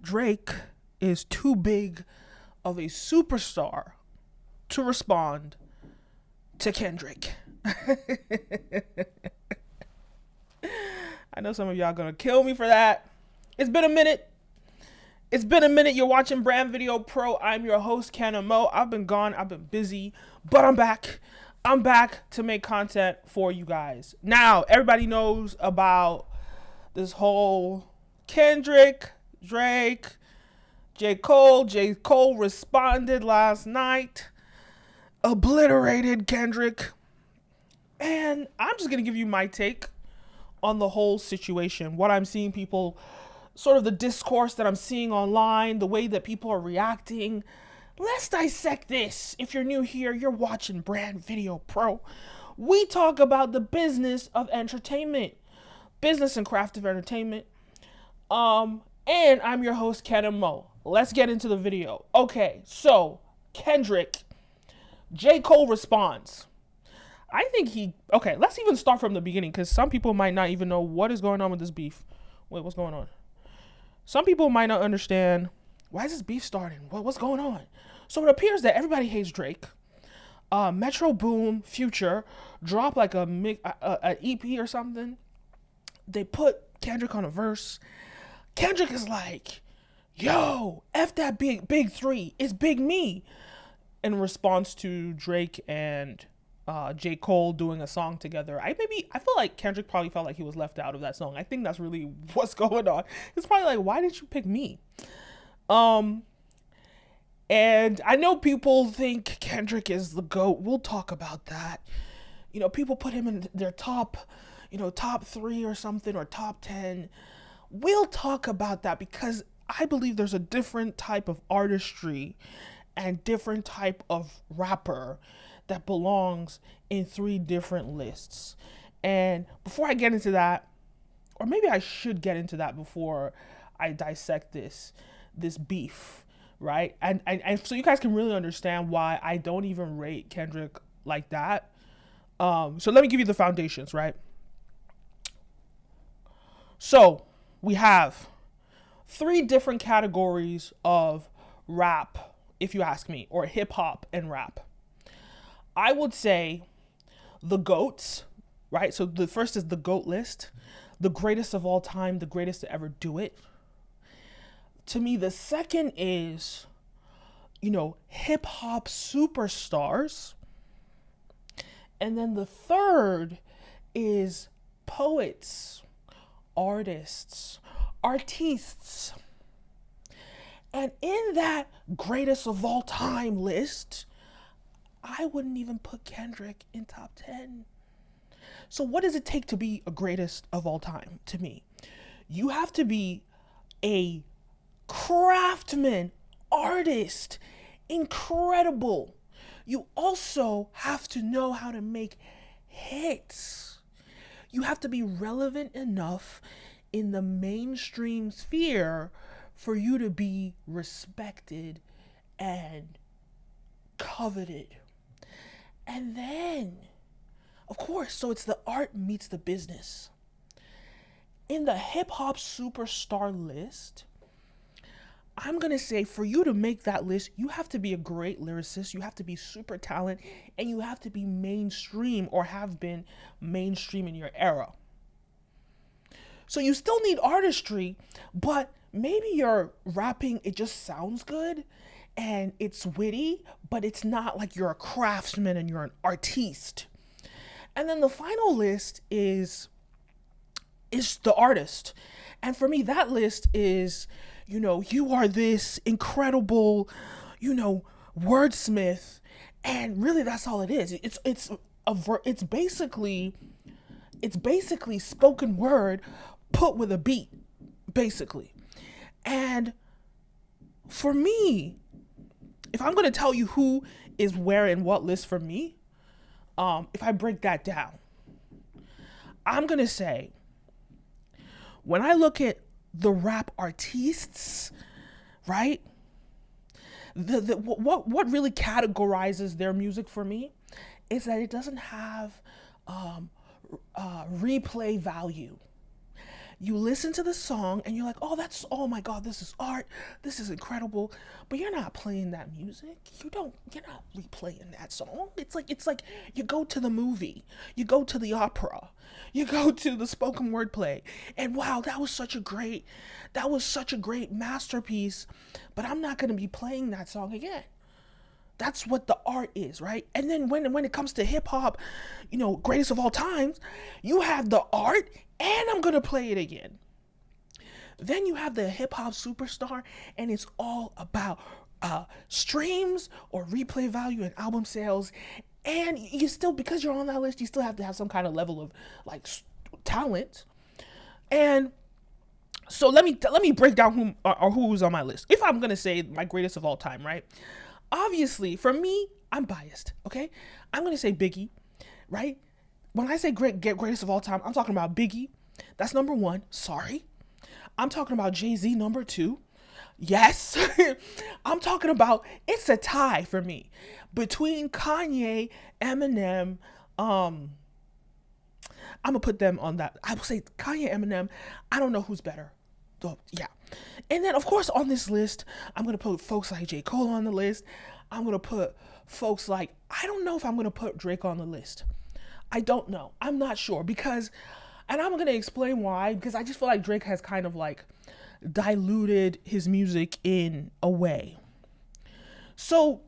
Drake is too big of a superstar to respond to Kendrick. I know some of y'all gonna kill me for that. It's been a minute. It's been a minute. You're watching Brand Video Pro. I'm your host, Kenim. I've been gone. I've been busy, but I'm back. I'm back to make content for you guys. Now, everybody knows about this whole Kendrick, Drake, J. Cole. J. Cole responded last night, obliterated Kendrick. And I'm just going to give you my take on the whole situation. What I'm seeing people, sort of the discourse that I'm seeing online, the way that people are reacting. Let's dissect this. If you're new here, you're watching Brand Video Pro. We talk about the business of entertainment, business and craft of entertainment. And I'm your host, Kenim. Let's get into the video. Okay, so Kendrick, J. Cole responds. I think okay, let's even start from the beginning because some people might not even know what is going on with this beef. Wait, what's going on? Some people might not understand, why is this beef starting? What's going on? So it appears that everybody hates Drake. Metro Boom, Future dropped like an EP or something. They put Kendrick on a verse. Kendrick is like, yo, F that big three. It's big me. In response to Drake and J. Cole doing a song together. I feel like Kendrick probably felt like he was left out of that song. I think that's really what's going on. It's probably like, why did you pick me? And I know people think Kendrick is the GOAT. We'll talk about that. You know, people put him in their top 3 or something, or top 10. We'll talk about that because I believe there's a different type of artistry and different type of rapper that belongs in 3 different lists. And before I get into that, or maybe I should get into that before I dissect this beef, right? And so you guys can really understand why I don't even rate Kendrick like that. So let me give you the foundations, right? So we have 3 different categories of rap, if you ask me, or hip hop and rap. I would say the GOATs, right? So the first is the GOAT list, the greatest of all time, the greatest to ever do it. To me, the second is, hip hop superstars. And then the third is poets, artists. And in that greatest of all time list, I wouldn't even put Kendrick in top 10. So what does it take to be a greatest of all time to me? You have to be a craftsman, artist, incredible. You also have to know how to make hits. You have to be relevant enough in the mainstream sphere for you to be respected and coveted. And then, of course, so it's the art meets the business. In the hip hop superstar list, I'm going to say for you to make that list, you have to be a great lyricist, you have to be super talented, and you have to be mainstream or have been mainstream in your era. So you still need artistry, but maybe your rapping, it just sounds good and it's witty, but it's not like you're a craftsman and you're an artiste. And then the final list is the artist. And for me, that list is, you are this incredible, wordsmith. And really that's all it is. It's basically spoken word put with a beat, basically. And for me, if I'm going to tell you who is where in what list for me, if I break that down, I'm going to say, when I look at the rap artists, right? What really categorizes their music for me is that it doesn't have replay value. you listen to the song and you're like, oh my God, this is art. This is incredible. But you're not playing that music. You're not replaying that song. It's like you go to the movie, you go to the opera, you go to the spoken word play, and wow, that was such a great masterpiece, but I'm not going to be playing that song again. That's what the art is, right? And then when it comes to hip hop, greatest of all times, you have the art and I'm going to play it again. Then you have the hip hop superstar and it's all about streams or replay value and album sales. And you still, because you're on that list, you still have to have some kind of level of like talent. And so let me break down who's on my list. If I'm going to say my greatest of all time, right? Obviously, for me, I'm biased, okay? I'm going to say Biggie, right? When I say greatest of all time, I'm talking about Biggie. That's number one. Sorry. I'm talking about Jay-Z, number two. Yes. I'm talking about, it's a tie for me between Kanye, Eminem. I'm going to put them on that. I will say Kanye, Eminem. I don't know who's better. Yeah. And then, of course, on this list, I'm going to put folks like J. Cole on the list. I'm going to put folks like, I don't know if I'm going to put Drake on the list. I don't know. I'm not sure because, and I'm going to explain why, because I just feel like Drake has kind of like diluted his music in a way. So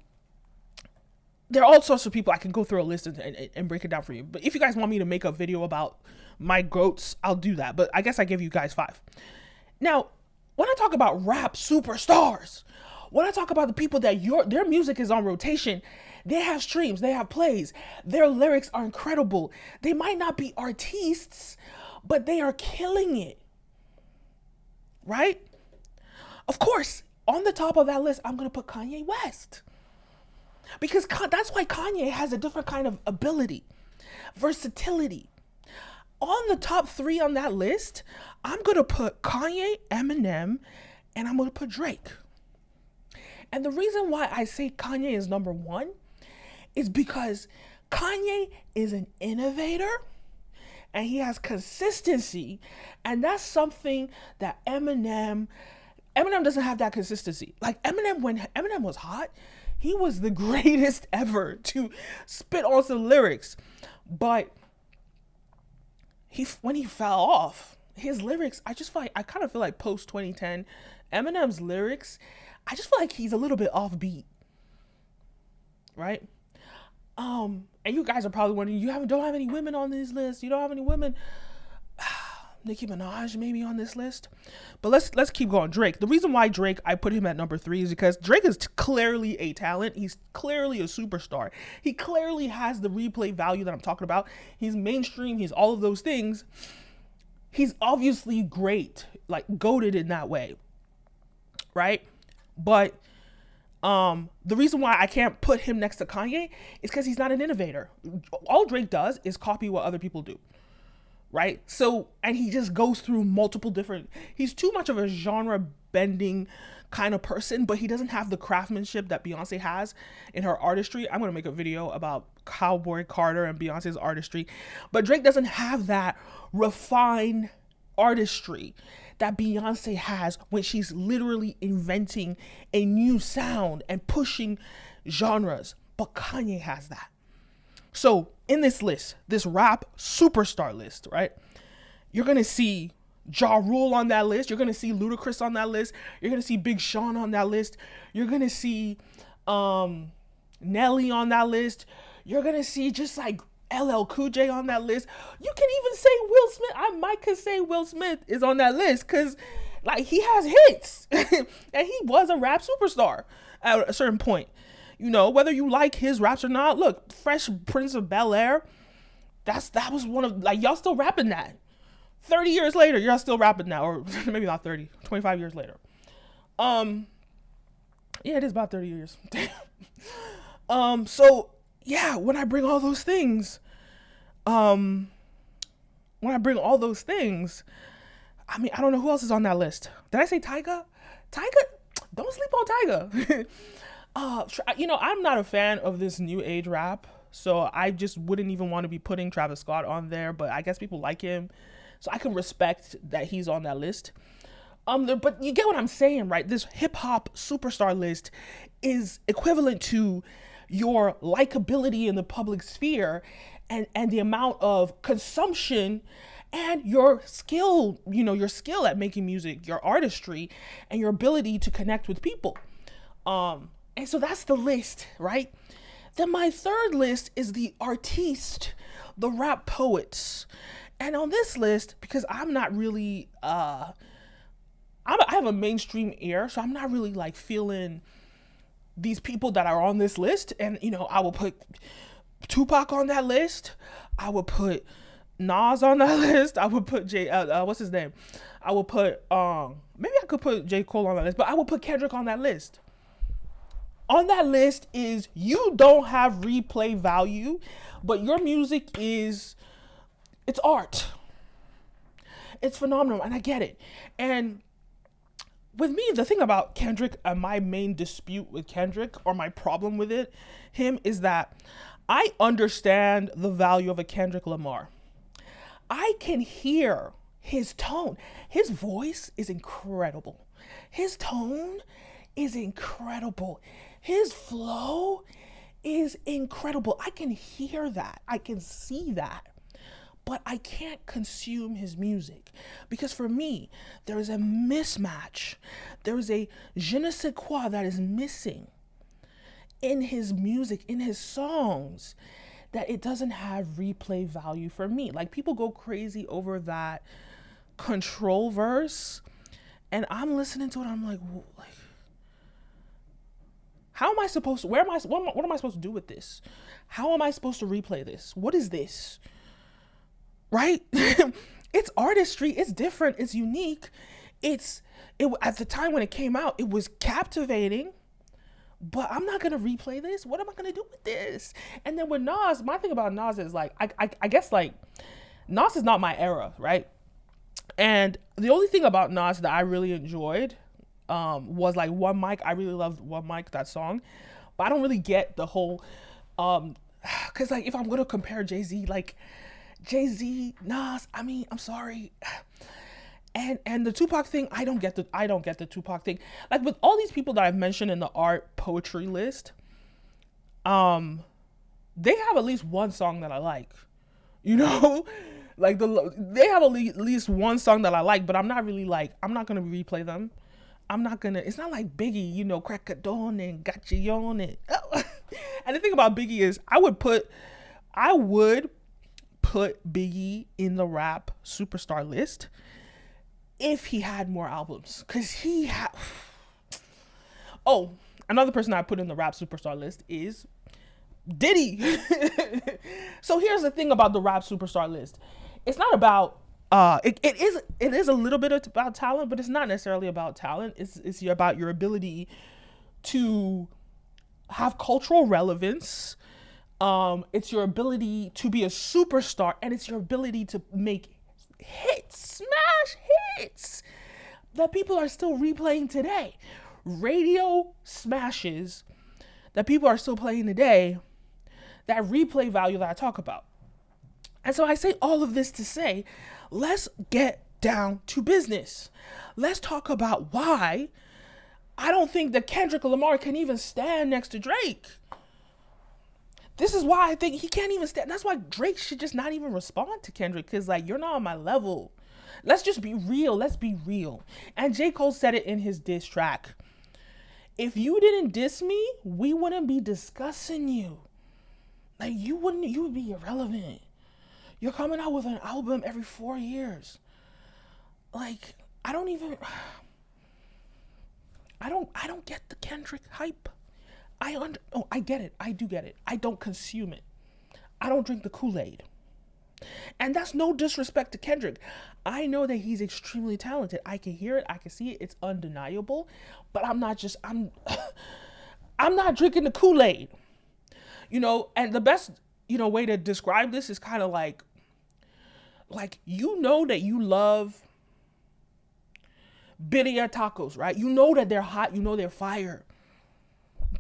there are all sorts of people. I can go through a list and break it down for you. But if you guys want me to make a video about my goats, I'll do that. But I guess I give you guys 5. Now, when I talk about rap superstars, when I talk about the people that their music is on rotation, they have streams, they have plays, their lyrics are incredible. They might not be artists, but they are killing it. Right? Of course, on the top of that list, I'm going to put Kanye West. Because that's why Kanye has a different kind of ability, versatility. On the top 3 on that list, I'm going to put Kanye, Eminem, and I'm going to put Drake. And the reason why I say Kanye is number 1 is because Kanye is an innovator and he has consistency. And that's something that Eminem doesn't have that consistency. Like Eminem, when Eminem was hot, he was the greatest ever to spit on some lyrics. But when he fell off, his lyrics, I kind of feel like post 2010, Eminem's lyrics, I just feel like he's a little bit offbeat, right? And you guys are probably wondering, don't have any women on this list. You don't have any women. Nicki Minaj maybe on this list, but let's keep going. Drake. The reason why Drake, I put him at number 3 is because Drake is clearly a talent. He's clearly a superstar. He clearly has the replay value that I'm talking about. He's mainstream. He's all of those things. He's obviously great, like goated in that way, right? But the reason why I can't put him next to Kanye is because he's not an innovator. All Drake does is copy what other people do. Right? So, and he just goes through multiple different, he's too much of a genre bending kind of person, but he doesn't have the craftsmanship that Beyonce has in her artistry. I'm going to make a video about Cowboy Carter and Beyonce's artistry, but Drake doesn't have that refined artistry that Beyonce has when she's literally inventing a new sound and pushing genres, but Kanye has that. So in this list, this rap superstar list, right? You're going to see Ja Rule on that list. You're going to see Ludacris on that list. You're going to see Big Sean on that list. You're going to see Nelly on that list. You're going to see just like LL Cool J on that list. You can even say Will Smith. I could say Will Smith is on that list because like he has hits and he was a rap superstar at a certain point. You know, whether you like his raps or not, look, Fresh Prince of Bel-Air, that was one of, like, y'all still rapping that. 30 years later, y'all still rapping that, or maybe not 30, 25 years later. Yeah, it is about 30 years. So, yeah, when I bring all those things, I mean, I don't know who else is on that list. Did I say Tyga? Don't sleep on Tyga. I'm not a fan of this new age rap, so I just wouldn't even want to be putting Travis Scott on there, but I guess people like him. So I can respect that he's on that list. But you get what I'm saying, right? This hip hop superstar list is equivalent to your likability in the public sphere and the amount of consumption and your skill, your skill at making music, your artistry, and your ability to connect with people. And so that's the list, right? Then my third list is the artiste, the rap poets. And on this list, because I'm not really, I have a mainstream ear, so I'm not really like feeling these people that are on this list. And, I will put Tupac on that list. I would put Nas on that list. I would put what's his name? I would put, maybe I could put J. Cole on that list, but I would put Kendrick on that list. On that list is you don't have replay value, but your music it's art. It's phenomenal, and I get it. And with me, the thing about Kendrick and my main dispute with Kendrick, or my problem with him, is that I understand the value of a Kendrick Lamar. I can hear his tone. His voice is incredible. His tone is incredible. His flow is incredible. I can hear that. I can see that. But I can't consume his music because for me, there is a mismatch. There is a je ne sais quoi that is missing in his music, in his songs, that it doesn't have replay value for me. Like, people go crazy over that control verse, and I'm listening to it. I'm like, how am I supposed to, what am I supposed to do with this? How am I supposed to replay this? What is this? Right? It's artistry. It's different. It's unique. It at the time when it came out, it was captivating, but I'm not going to replay this. What am I going to do with this? And then with Nas, my thing about Nas is like, I guess like Nas is not my era, right? And the only thing about Nas that I really enjoyed was like One Mic. I really loved One Mic, that song, but I don't really get the whole, cause like if I'm gonna compare Jay-Z, Nas, I mean, I'm sorry. And the Tupac thing, I don't get the Tupac thing. Like with all these people that I've mentioned in the art poetry list, they have at least one song that I like, like they have at least one song that I like, but I'm not gonna replay them. It's not like Biggie, crack a dawn and got you on it. And the thing about Biggie is I would put Biggie in the rap superstar list if he had more albums, because he had. Oh, another person I put in the rap superstar list is Diddy. So here's the thing about the rap superstar list. It's not about it is a little bit about talent, but it's not necessarily about talent. It's about your ability to have cultural relevance. It's your ability to be a superstar, and it's your ability to make smash hits that people are still replaying today. Radio smashes that people are still playing today, that replay value that I talk about. And so I say all of this to say, let's get down to business. Let's talk about why I don't think that Kendrick Lamar can even stand next to Drake. This is why I think he can't even stand. That's why Drake should just not even respond to Kendrick, because like, you're not on my level. Let's just be real. Let's be real. And J. Cole said it in his diss track. If you didn't diss me, we wouldn't be discussing you. Like, you would be irrelevant. You're coming out with an album every 4 years. Like, I don't get the Kendrick hype. I get it. I do get it. I don't consume it. I don't drink the Kool-Aid. And that's no disrespect to Kendrick. I know that he's extremely talented. I can hear it. I can see it. It's undeniable. But I'm not drinking the Kool-Aid. And the best, way to describe this is kind of like that you love birria tacos, right? You know that they're hot. You know they're fire.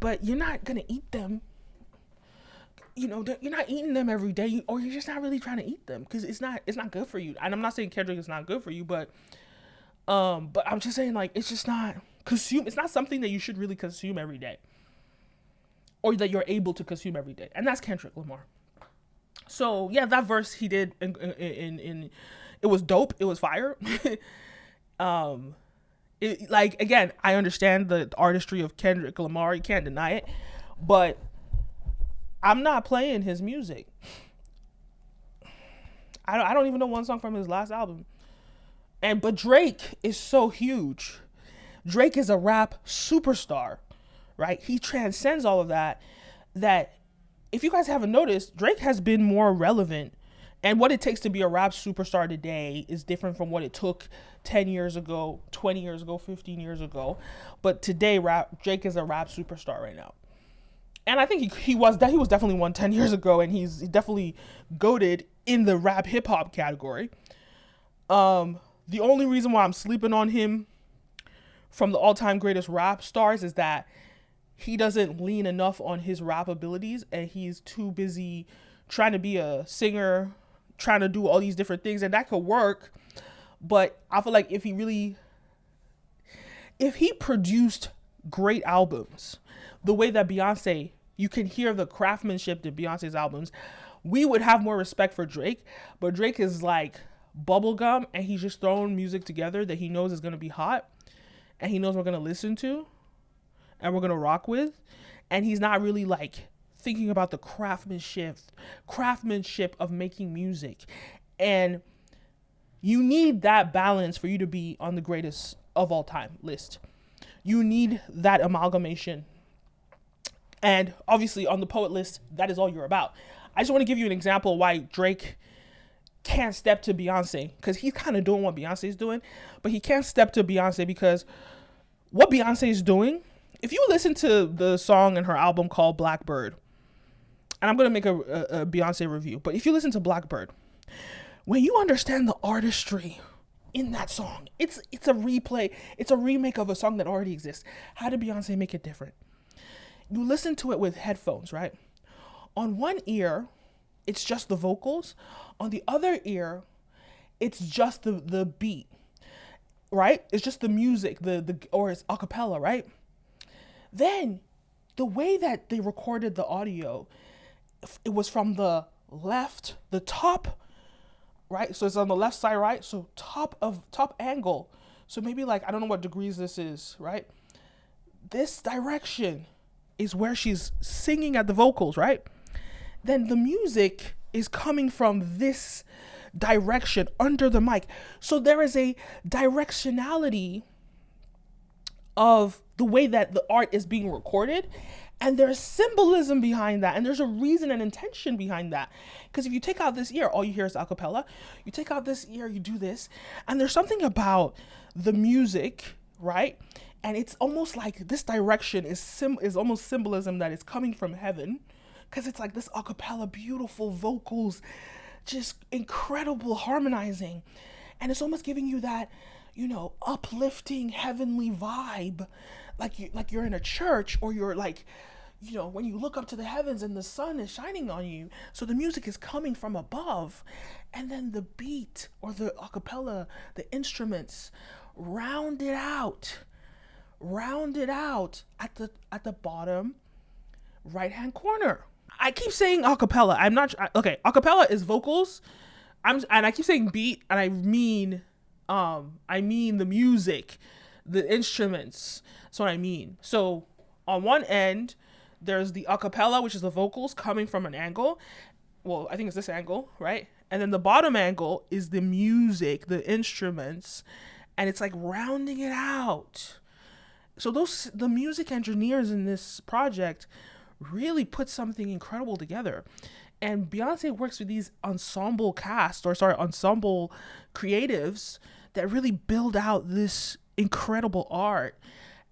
But you're not going to eat them you're not eating them every day, or you're just not really trying to eat them because it's not good for you. And I'm not saying Kendrick is not good for you, but I'm just saying, like, it's just not it's not something that you should really consume every day, or that you're able to consume every day. And that's Kendrick Lamar. So yeah, that verse he did in it was dope. It was fire. Like, again, I understand the artistry of Kendrick Lamar. You can't deny it, but I'm not playing his music. I don't even know one song from his last album. But Drake is so huge. Drake is a rap superstar, right? He transcends all of that. That, if you guys haven't noticed, Drake has been more relevant. And what it takes to be a rap superstar today is different from what it took 10 years ago, 20 years ago, 15 years ago. But today, Drake is a rap superstar right now. And I think he was definitely one 10 years ago, and he's definitely goated in the rap hip hop category. The only reason why I'm sleeping on him from the all-time greatest rap stars is that he doesn't lean enough on his rap abilities, and he's too busy trying to be a singer, trying to do all these different things, and that could work. But I feel like if he produced great albums, the way that Beyonce, you can hear the craftsmanship in Beyonce's albums, we would have more respect for Drake. But Drake is like bubblegum, and he's just throwing music together that he knows is going to be hot, and he knows we're going to listen to, and we're going to rock with. And he's not really like thinking about the craftsmanship of making music. And you need that balance for you to be on the greatest of all time list. You need that amalgamation. And obviously on the poet list, that is all you're about. I just want to give you an example why Drake can't step to Beyonce, because he's kind of doing what Beyonce is doing, but he can't step to Beyonce because what Beyonce is doing, if you listen to the song in her album called Blackbird, and I'm going to make a Beyonce review, but if you listen to Blackbird, when you understand the artistry in that song, it's a replay, it's a remake of a song that already exists. How did Beyonce make it different? You listen to it with headphones, right? On one ear, it's just the vocals. On the other ear, it's just the beat, right? It's just the music, or it's a cappella, right? Then the way that they recorded the audio, it was from the left, the top, right? So it's on the left side, right? So top angle. So maybe like, I don't know what degrees this is, right? This direction is where she's singing at the vocals, right? Then the music is coming from this direction under the mic. So there is a directionality of the way that the art is being recorded, and there's symbolism behind that, and there's a reason and intention behind that. Because if you take out this ear, all you hear is a cappella. You take out this ear, you do this, and there's something about the music, right? And it's almost like this direction is almost symbolism that is coming from heaven, because it's like this a cappella, beautiful vocals, just incredible harmonizing, and it's almost giving you that, uplifting heavenly vibe, like you're in a church, or you're like, when you look up to the heavens and the sun is shining on you. So the music is coming from above, and then the beat or the a cappella, the instruments, round it out at the bottom right hand corner. I keep saying a cappella. I'm not okay. A cappella is vocals. And I keep saying beat, and I mean the music, the instruments. That's what I mean. So on one end, there's the a cappella, which is the vocals coming from an angle. Well, I think it's this angle, right? And then the bottom angle is the music, the instruments, and it's like rounding it out. So the music engineers in this project really put something incredible together. And Beyonce works with these ensemble creatives that really build out this incredible art.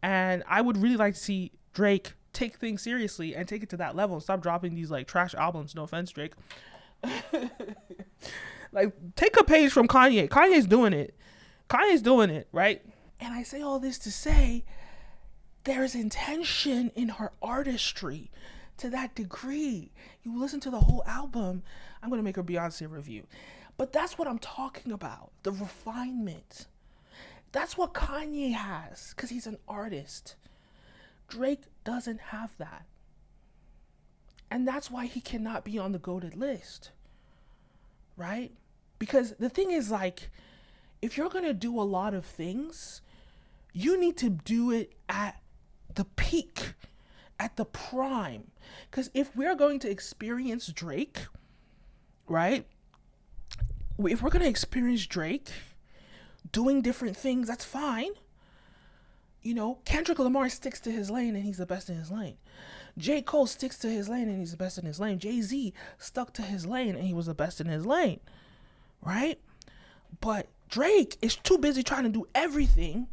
And I would really like to see Drake take things seriously and take it to that level and stop dropping these like trash albums. No offense, Drake. Like, take a page from Kanye. Kanye's doing it, right? And I say all this to say there's intention in her artistry. to that degree. You listen to the whole album. I'm going to make a Beyonce review. But that's what I'm talking about. The refinement. That's what Kanye has because he's an artist. Drake doesn't have that. And that's why he cannot be on the goated list. Right? Because the thing is, like, if you're going to do a lot of things, you need to do it at the peak, at the prime. Because if we're going to experience Drake, right? If we're going to experience Drake doing different things, that's fine. You know, Kendrick Lamar sticks to his lane and he's the best in his lane. J. Cole sticks to his lane and he's the best in his lane. Jay-Z stuck to his lane and he was the best in his lane. Right? But Drake is too busy trying to do everything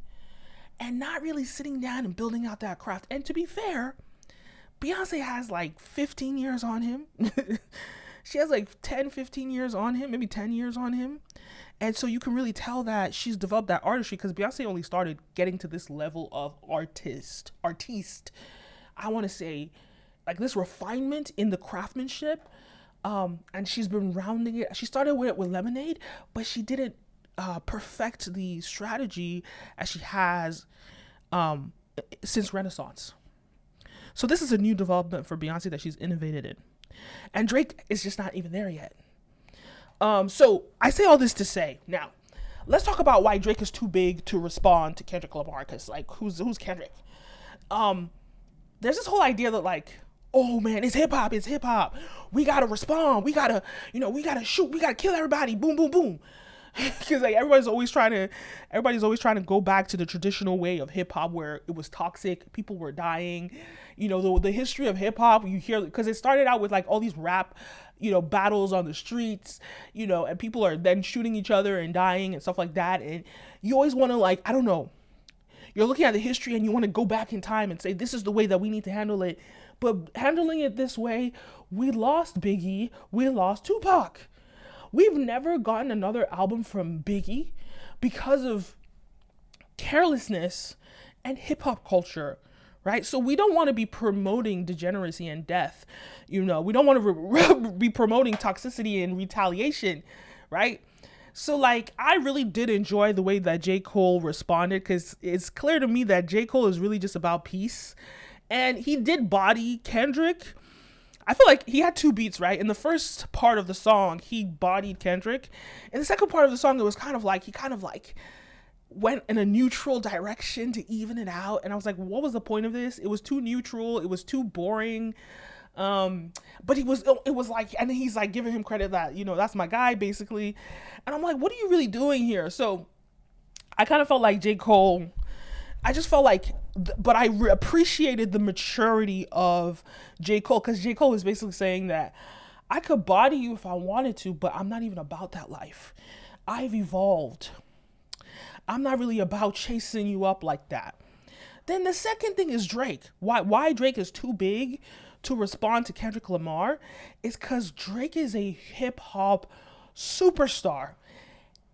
and not really sitting down and building out that craft. And to be fair, Beyonce has like 15 years on him. She has like 10, 15 years on him, maybe 10 years on him. And so you can really tell that she's developed that artistry because Beyonce only started getting to this level of artiste. I want to say like this refinement in the craftsmanship. And she's been rounding it. She started with it with Lemonade, but she didn't perfect the strategy as she has since Renaissance. So this is a new development for Beyonce that she's innovated in. And Drake is just not even there yet. So I say all this to say, now, let's talk about why Drake is too big to respond to Kendrick Lamar, because, like, who's Kendrick? There's this whole idea that, like, oh, man, it's hip-hop. We gotta respond. We gotta shoot. We gotta kill everybody. Boom, boom, boom. Because, like, everybody's always trying to go back to the traditional way of hip-hop where it was toxic. People were dying. You know, the history of hip-hop, you hear, because it started out with, like, all these rap, battles on the streets, and people are then shooting each other and dying and stuff like that. And you always want to, like, I don't know, you're looking at the history and you want to go back in time and say, this is the way that we need to handle it. But handling it this way, we lost Biggie, we lost Tupac. We've never gotten another album from Biggie because of carelessness and hip-hop culture, right? So we don't want to be promoting degeneracy and death. We don't want to be promoting toxicity and retaliation, right? So, like, I really did enjoy the way that J. Cole responded, because it's clear to me that J. Cole is really just about peace. And he did body Kendrick. I feel like he had two beats, right? In the first part of the song, he bodied Kendrick. In the second part of the song, it was kind of like, he kind of like went in a neutral direction to even it out. And I was like, what was the point of this? It was too neutral. It was too boring. But it was like, and he's like giving him credit that, that's my guy, basically. And I'm like, what are you really doing here? So I kind of felt like J. Cole, I just felt like, but I appreciated the maturity of J. Cole, because J. Cole is basically saying that I could body you if I wanted to, but I'm not even about that life. I've evolved. I'm not really about chasing you up like that. Then the second thing is Drake. Why Drake is too big to respond to Kendrick Lamar is because Drake is a hip hop superstar.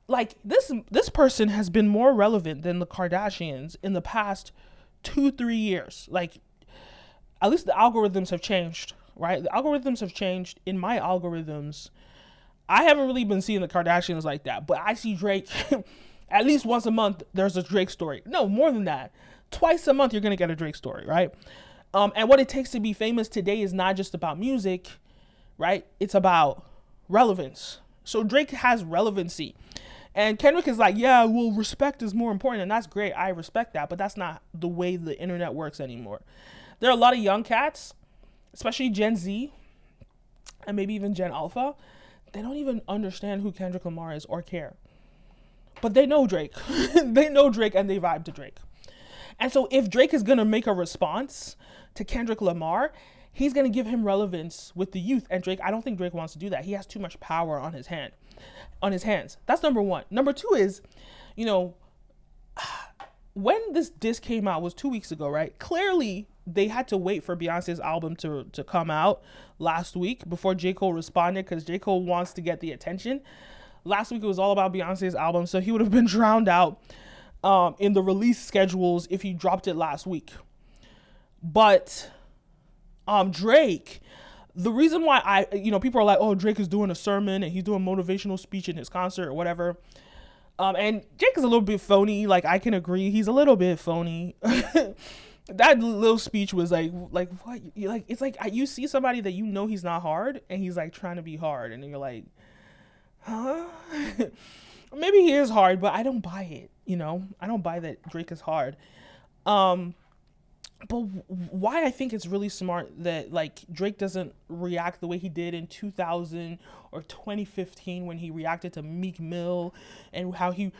Like, this person has been more relevant than the Kardashians in the past 2-3 years. Like, at least the algorithms have changed, right? The algorithms have changed. In my algorithms, I haven't really been seeing the Kardashians like that, but I see Drake at least once a month. There's a Drake story. No, more than that. Twice a month, you're going to get a Drake story, right? And what it takes to be famous today is not just about music, right? It's about relevance. So Drake has relevancy. And Kendrick is like, yeah, well, respect is more important. And that's great. I respect that. But that's not the way the internet works anymore. There are a lot of young cats, especially Gen Z, and maybe even Gen Alpha. They don't even understand who Kendrick Lamar is or care. But they know Drake. They know Drake and they vibe to Drake. And so if Drake is going to make a response to Kendrick Lamar, he's going to give him relevance with the youth. And Drake, I don't think Drake wants to do that. He has too much power on his hands. That's number one. Number two is, when this disc came out was 2 weeks ago, right? Clearly, they had to wait for Beyonce's album to come out last week before J. Cole responded, because J. Cole wants to get the attention. Last week, it was all about Beyonce's album, so he would have been drowned out in the release schedules if he dropped it last week. But Drake, the reason why people are like, oh, Drake is doing a sermon and he's doing motivational speech in his concert or whatever. And Drake is a little bit phony. Like, I can agree, he's a little bit phony. That little speech was like what? Like, it's like you see somebody that he's not hard, and he's like trying to be hard, and then you're like, huh? Maybe he is hard, but I don't buy it. I don't buy that Drake is hard. But why I think it's really smart that like Drake doesn't react the way he did in 2000 or 2015 when he reacted to Meek Mill, and how he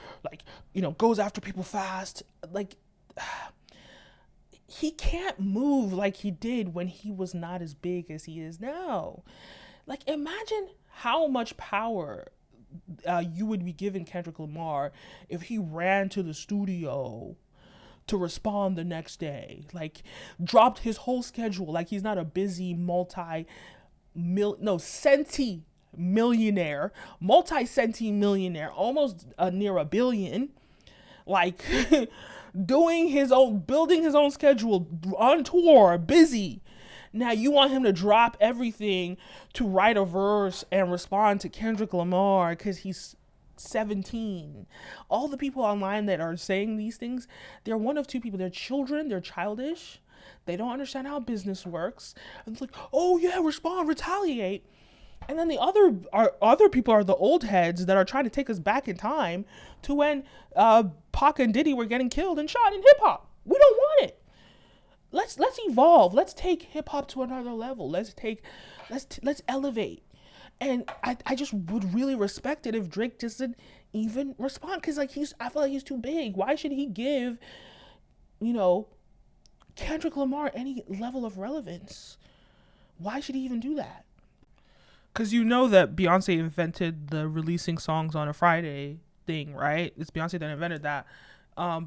goes after people fast. Like, he can't move like he did when he was not as big as he is now. Like, imagine how much power you would be giving Kendrick Lamar if he ran to the studio to respond the next day, like dropped his whole schedule, like he's not a busy multi-centi millionaire, almost near $1 billion, like building his own schedule, on tour, busy. Now you want him to drop everything to write a verse and respond to Kendrick Lamar because he's 17. All the people online that are saying these things, they're one of two people. They're children, they're childish, they don't understand how business works, and it's like, oh yeah, respond, retaliate. And then the other people are the old heads that are trying to take us back in time to when Pac and Diddy were getting killed and shot in hip-hop. We don't want it. Let's evolve. Let's take hip-hop to another level. Let's elevate. And I just would really respect it if Drake just didn't even respond, because I feel like he's too big. Why should he give Kendrick Lamar any level of relevance? Why should he even do that? Because that Beyonce invented the releasing songs on a Friday thing, right? It's Beyonce that invented that.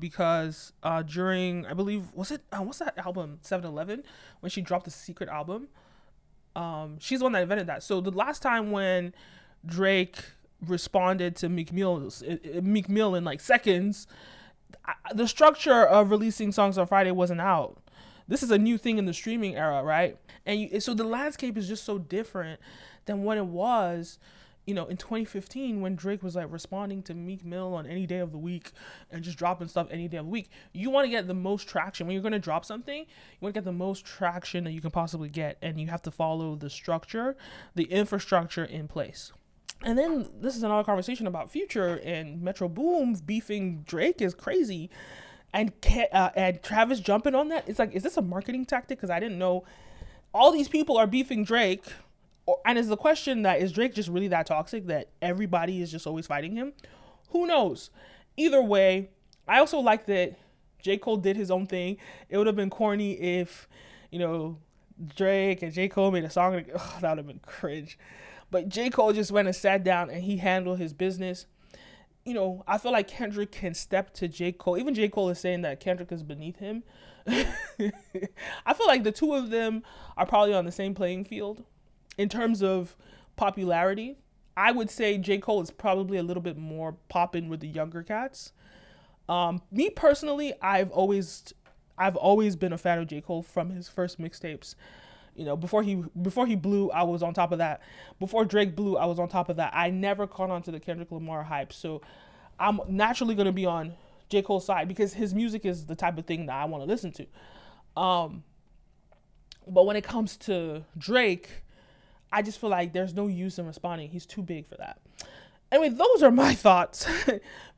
Because during, I believe, what's that album, 7-Eleven, when she dropped the Secret album, she's the one that invented that. So the last time when Drake responded to Meek Mill in like seconds, the structure of releasing songs on Friday wasn't out. This is a new thing in the streaming era, right? And so the landscape is just so different than what it was, in 2015 when Drake was like responding to Meek Mill on any day of the week and just dropping stuff any day of the week. You want to get the most traction when you're going to drop something. You want to get the most traction that you can possibly get, and you have to follow the structure, the infrastructure in place. And then this is another conversation about Future and Metro Boom beefing Drake is crazy, and Travis jumping on that. It's like, is this a marketing tactic? Because I didn't know all these people are beefing Drake. And is the question that, is Drake just really that toxic that everybody is just always fighting him? Who knows? Either way, I also like that J. Cole did his own thing. It would have been corny if, Drake and J. Cole made a song. That would have been cringe. But J. Cole just went and sat down and he handled his business. I feel like Kendrick can step to J. Cole. Even J. Cole is saying that Kendrick is beneath him. I feel like the two of them are probably on the same playing field. In terms of popularity, I would say J. Cole is probably a little bit more popping with the younger cats. Me personally, I've always been a fan of J. Cole from his first mixtapes. Before he blew, I was on top of that. Before Drake blew, I was on top of that. I never caught on to the Kendrick Lamar hype, so I'm naturally going to be on J. Cole's side because his music is the type of thing that I want to listen to. But when it comes to Drake, I just feel like there's no use in responding. He's too big for that. Anyway, those are my thoughts.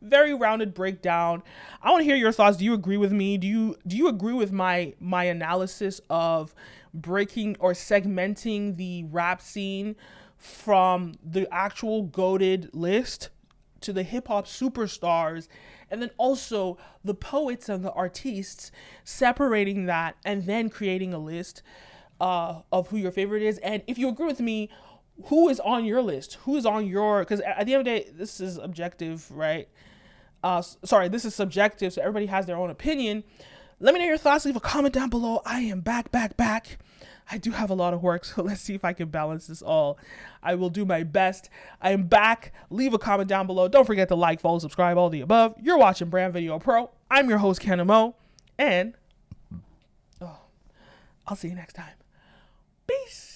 Very rounded breakdown. I want to hear your thoughts. Do you agree with me? Do you agree with my analysis of breaking or segmenting the rap scene from the actual goated list to the hip hop superstars, and then also the poets and the artists, separating that and then creating a list of who your favorite is? And if you agree with me, who is on your list? Who is on your, because at the end of the day, this is objective, right? This is subjective, so everybody has their own opinion. Let me know your thoughts. Leave a comment down below. I am back. I do have a lot of work, so let's see if I can balance this all. I will do my best. I am back. Leave a comment down below. Don't forget to like, follow, subscribe, all the above. You're watching Brand Video Pro. I'm your host, Kenim, and I'll see you next time. Peace.